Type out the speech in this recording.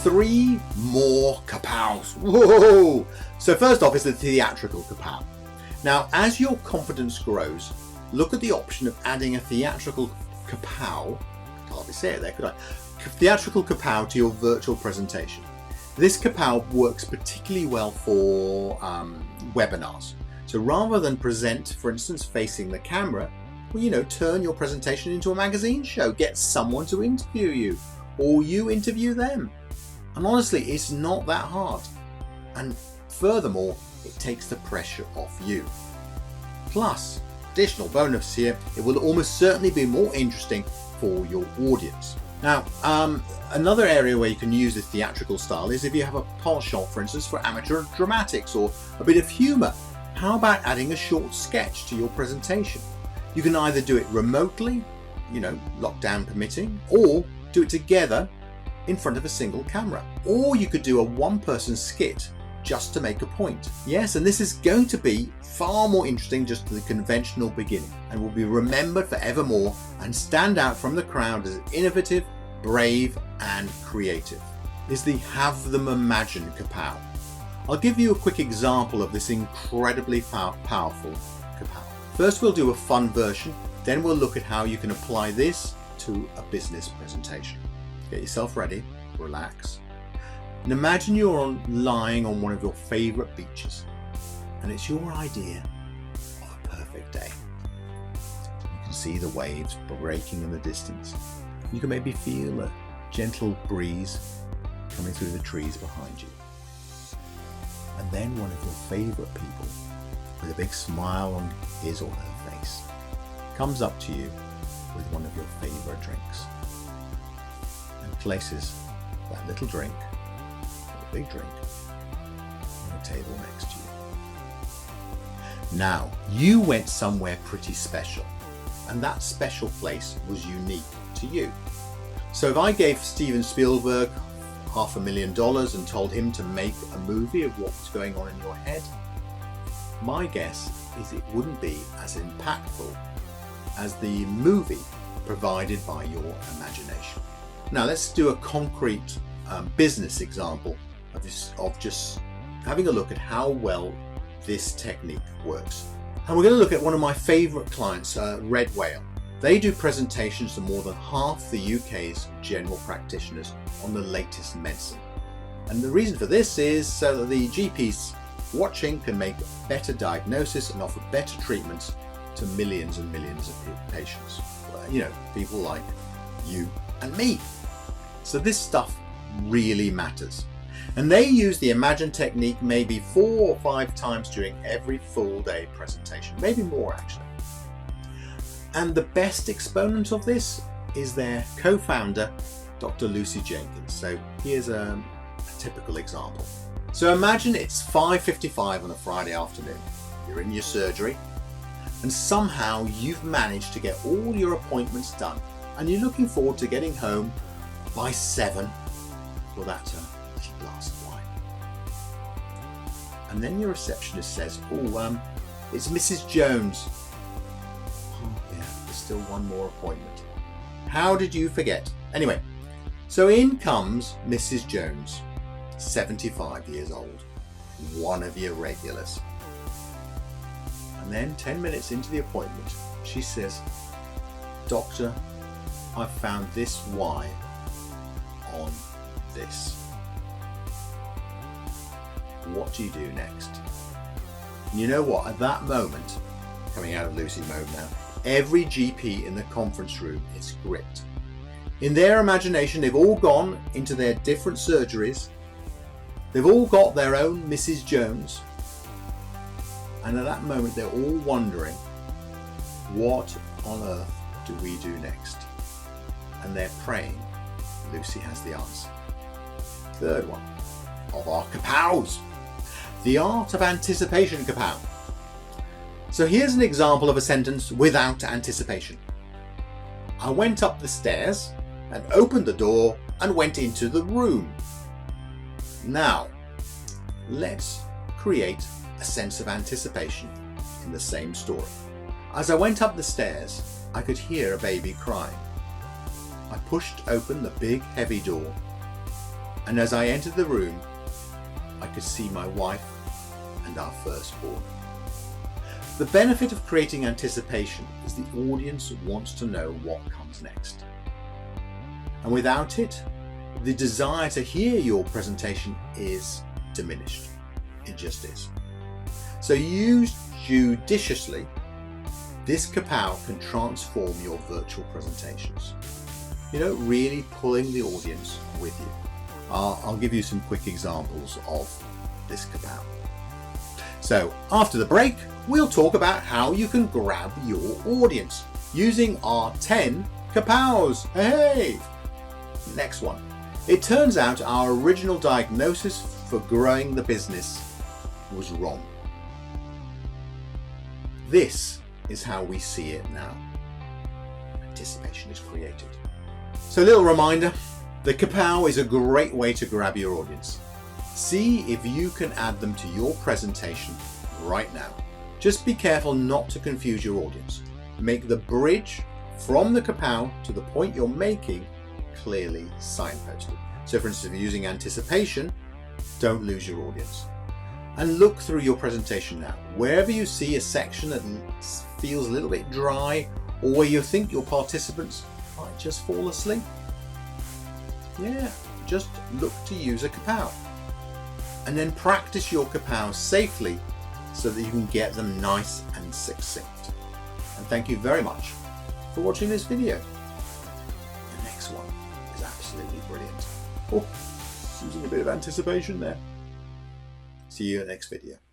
3 more kapows. Whoa! So first off is the theatrical kapow. Now, as your confidence grows, look at the option of adding a theatrical kapow. Can't hardly say it there, could I? Theatrical kapow to your virtual presentation. This kapow works particularly well for webinars. So rather than present, for instance, facing the camera, well, turn your presentation into a magazine show. Get someone to interview you, or you interview them. And honestly, it's not that hard. And furthermore, it takes the pressure off you. Plus, additional bonus here, it will almost certainly be more interesting for your audience. Now, another area where you can use this theatrical style is if you have a penchant, for instance, for amateur dramatics or a bit of humour. How about adding a short sketch to your presentation? You can either do it remotely, lockdown permitting, or do it together in front of a single camera. Or you could do a one-person skit just to make a point. Yes, and this is going to be far more interesting just to the conventional beginning, and will be remembered forevermore and stand out from the crowd as innovative, brave and creative. Is the Have Them Imagine kapow. I'll give you a quick example of this incredibly powerful kapow. First we'll do a fun version, then we'll look at how you can apply this to a business presentation. Get yourself ready, relax, and imagine you're lying on one of your favourite beaches, and it's your idea of a perfect day. You can see the waves breaking in the distance. You can maybe feel a gentle breeze coming through the trees behind you. And then one of your favourite people, with a big smile on his or her face, comes up to you with one of your favourite drinks and places that little drink, or a big drink, on the table next to you. Now, you went somewhere pretty special, and that special place was unique to you. So if I gave Steven Spielberg $500,000 and told him to make a movie of what was going on in your head, my guess is it wouldn't be as impactful as the movie provided by your imagination. Now let's do a concrete business example of just having a look at how well this technique works. And we're going to look at one of my favourite clients, Red Whale. They do presentations to more than half the UK's general practitioners on the latest medicine. And the reason for this is so that the GPs watching can make better diagnosis and offer better treatments to millions and millions of patients. People like you and me. So this stuff really matters. And they use the Imagine technique maybe 4 or 5 times during every full day presentation, maybe more actually. And the best exponent of this is their co-founder, Dr. Lucy Jenkins. So here's a typical example. So imagine it's 5:55 on a Friday afternoon. You're in your surgery, and somehow you've managed to get all your appointments done, and you're looking forward to getting home by 7 for that glass of wine. And then your receptionist says, it's Mrs. Jones. Still one more appointment. How did you forget? Anyway, so in comes Mrs. Jones, 75 years old, one of your regulars. And then 10 minutes into the appointment, she says, Doctor, I found this wine on this. What do you do next? And you know what? At that moment, coming out of Lucy mode now, every GP in the conference room is gripped. In their imagination, they've all gone into their different surgeries. They've all got their own Mrs. Jones. And at that moment, they're all wondering, what on earth do we do next? And they're praying Lucy has the answer. Third one of our kapows. The art of anticipation kapow. So here's an example of a sentence without anticipation. I went up the stairs and opened the door and went into the room. Now, let's create a sense of anticipation in the same story. As I went up the stairs, I could hear a baby crying. I pushed open the big heavy door and as I entered the room, I could see my wife and our firstborn. The benefit of creating anticipation is the audience wants to know what comes next. And without it, the desire to hear your presentation is diminished. It just is. So used judiciously, this kapow can transform your virtual presentations. Really pulling the audience with you. I'll give you some quick examples of this kapow. So after the break, we'll talk about how you can grab your audience using our 10 kapows. Hey! Next one. It turns out our original diagnosis for growing the business was wrong. This is how we see it now. Anticipation is created. So a little reminder, the kapow is a great way to grab your audience. See if you can add them to your presentation right now. Just be careful not to confuse your audience. Make the bridge from the kapow to the point you're making clearly signposted. So for instance, if you're using anticipation, don't lose your audience. And look through your presentation now. Wherever you see a section that feels a little bit dry, or where you think your participants might just fall asleep, just look to use a kapow. And then practice your kapows safely so that you can get them nice and succinct. And thank you very much for watching this video. The next one is absolutely brilliant. Using a bit of anticipation there. See you in the next video.